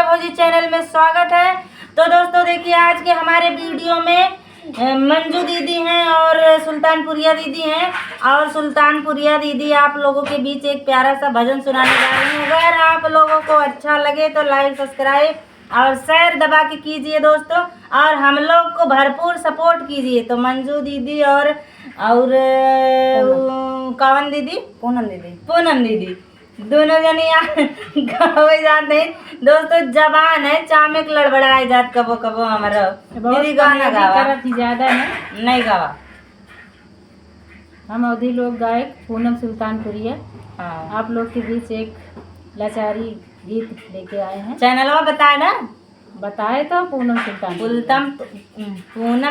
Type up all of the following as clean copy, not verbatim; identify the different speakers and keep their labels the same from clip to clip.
Speaker 1: भौजी चैनल में स्वागत है। तो दोस्तों देखिए, आज के हमारे वीडियो में मंजू दीदी हैं और सुल्तानपुरिया दीदी हैं। और सुल्तानपुरिया दीदी आप लोगों के बीच एक प्यारा सा भजन सुनाने जा रही हैं। अगर आप लोगों को अच्छा लगे तो लाइक, सब्सक्राइब और शेयर दबा के कीजिए दोस्तों, और हम लोग को भरपूर सपोर्ट कीजिए। तो मंजू दीदी और कौन दीदी, पूनम दीदी दोनों जने गावे जाते हैं दोस्तों। जवान है चामेक लड़बड़ाए जात कबो कबो हमारा दीदी गाना गावा
Speaker 2: ज्यादा है
Speaker 1: नहीं गावा।
Speaker 2: हम अवधी लोग गायक पूनम सुल्तानपुरिया
Speaker 1: हाँ,
Speaker 2: आप लोग के बीच एक लाचारी गीत लेके आए हैं।
Speaker 1: चैनलवा बताए ना,
Speaker 2: बताए तो
Speaker 1: पूनम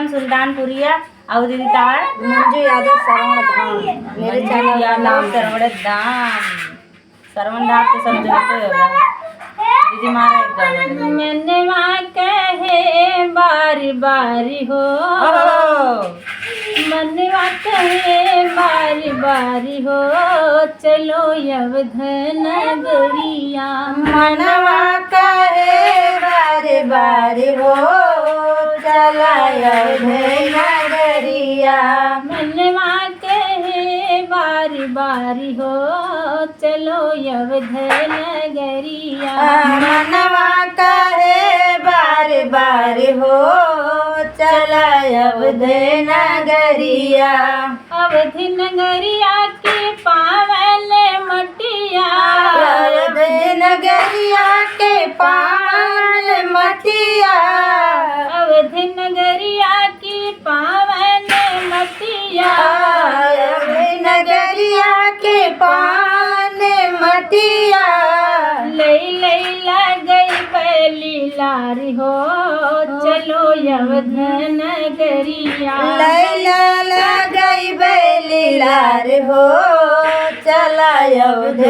Speaker 1: सुल्तानपुरिया और दीदी तार
Speaker 2: मंजू यादव श्रवण धाम।
Speaker 1: मेरे चैनल का नाम श्रवण धाम तो सब जानते हो। दीदी मारा एक गाना
Speaker 2: मनवा कहे बारी बारी हो, मनवा कहे बारी बारी हो, चलो अवध नगरिया।
Speaker 1: मनवा कहे बारी बारी हो, चला अवध नगरिया।
Speaker 2: मनवा कहे बारी बारी हो, चलो अवध नगरिया।
Speaker 1: मनवा कहे बारी बारी हो, चला अवध नगरिया।
Speaker 2: अवधि नगरिया के पावन मटिया,
Speaker 1: अवध नगरिया के पावन मटिया।
Speaker 2: अवधि नगरिया की पावन मटिया।
Speaker 1: अवध नगरिया के पावन मटिया।
Speaker 2: लई लई लगई बली लारी हो, चलो अवध नगरिया।
Speaker 1: लैला लगई बैली लार हो, चला अवध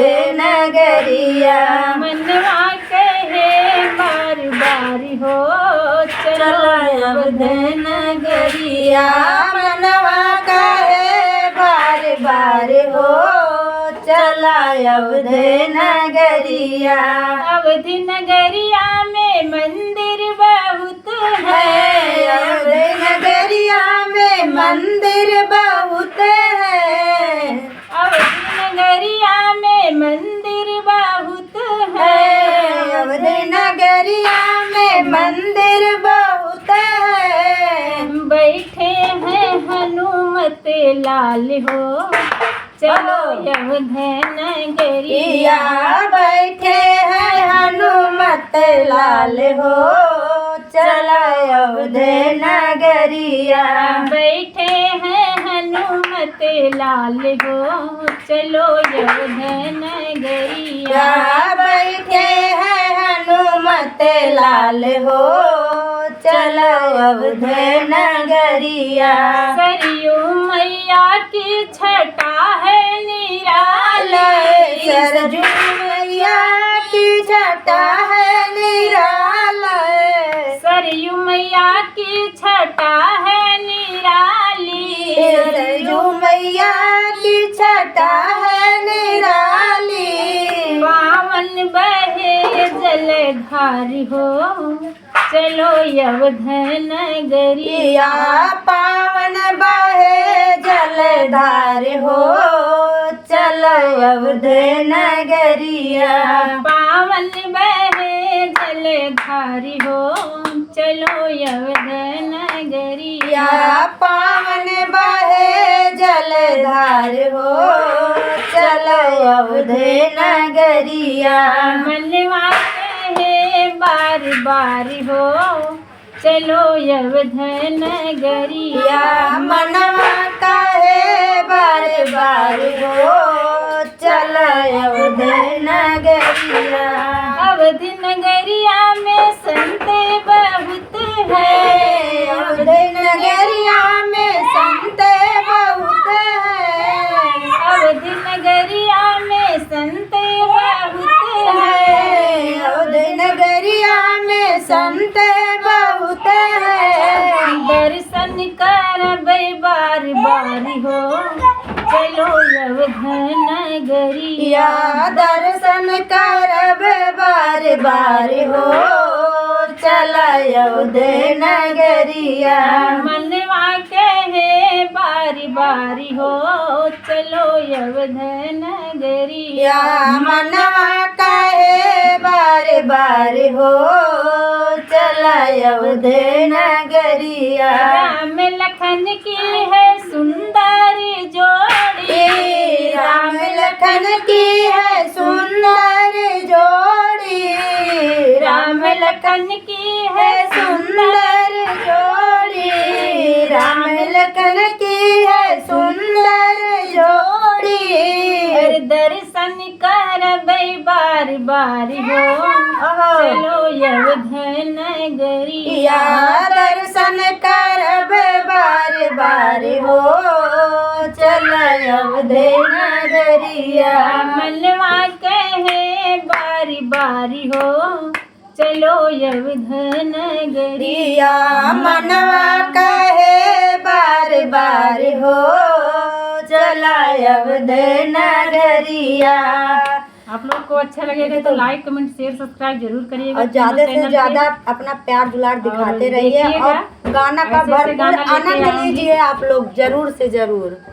Speaker 1: नगरिया।
Speaker 2: मनवा कहे बारी बारी हो, चलो अवध
Speaker 1: नगरिया। मनवा कहे बार बार हो, चला अवध नगरिया।
Speaker 2: अवधि नगरिया में मंदिर बहुत है,
Speaker 1: अवध नगरिया में मंदिर बहुत है।
Speaker 2: अवधि नगरिया में मंदिर बहुत है।
Speaker 1: अवध नगरिया में मंदिर बहुत है।
Speaker 2: बैठे हैं हनुमत लाल हो, चलो अवध नगरिया।
Speaker 1: बैठे हैं हनुमत लाल हो, चला अवध नगरिया।
Speaker 2: बैठे हैं हनुमत लाल हो, चलो अवध नगरिया।
Speaker 1: बैठे हैं हनुमत लाल हो, चला अवध नगरिया।
Speaker 2: सरयू मैया की छटा है निरालय,
Speaker 1: सरजू मैया की छटा है निरालय।
Speaker 2: सरयू मैया की छटा है निराली,
Speaker 1: सरजू मैया की छटा है निराली।
Speaker 2: पावन बहे जलधारी हो, चलो अवध नगरिया।
Speaker 1: पावन बहे जलधार हो, चलो अवध नगरिया।
Speaker 2: पावन बहे जलधारी हो, चलो अवध नगरिया।
Speaker 1: पावन बहे जलधार हो, चलो अवध नगरिया।
Speaker 2: मनवा कहे बारी बारी हो, चलो अवध नगरिया।
Speaker 1: मनवा कहे बार बार हो, चलो अवध नगरिया।
Speaker 2: अवधि नगरिया में संत बहुत है,
Speaker 1: अवध नगरिया में संत बहुत है।
Speaker 2: अवधि नगरिया में संत बहुत है।
Speaker 1: अवध नगरिया में संत बहुत है।
Speaker 2: दर्शन करबै बारी बारी हो, चलो अवध नगरिया।
Speaker 1: दर्शन करब बार बार बार हो चला अवध नगरिया।
Speaker 2: मनवा कहे बारी बारी हो चलो अवध नगरिया।
Speaker 1: या मनवा कहे बार बार हो चला अवध नगरिया।
Speaker 2: राम लखन की है सुंदर जोड़ी,
Speaker 1: राम लखन की है सुंदर जोड़ी, राम लखन की है सुंदर जोड़ी, राम लखन की है सुंदर जोड़ी।
Speaker 2: और दर्शन कर बार बार हो चलो अवध नगरिया।
Speaker 1: या दर्शन करब बार बार हो चल अवध नगरिया।
Speaker 2: मनवा कहे बारी बारी हो चलो अवध नगरिया।
Speaker 1: या मनवा कहे बार बार हो चला अवध नगरिया।
Speaker 2: आप लोग को अच्छा लगेगा तो लाइक कमेंट शेयर सब्सक्राइब जरूर करिएगा
Speaker 1: और ज्यादा से
Speaker 2: चैनल
Speaker 1: ज्यादा
Speaker 2: पे।
Speaker 1: अपना प्यार दुलार दिखाते
Speaker 2: और
Speaker 1: रहिए
Speaker 2: देखिएगा,
Speaker 1: और गाना का
Speaker 2: ऐसे ऐसे
Speaker 1: भरपूर
Speaker 2: गाना लेके
Speaker 1: आनंद
Speaker 2: आऊंगी।
Speaker 1: लीजिए आप लोग जरूर से जरूर।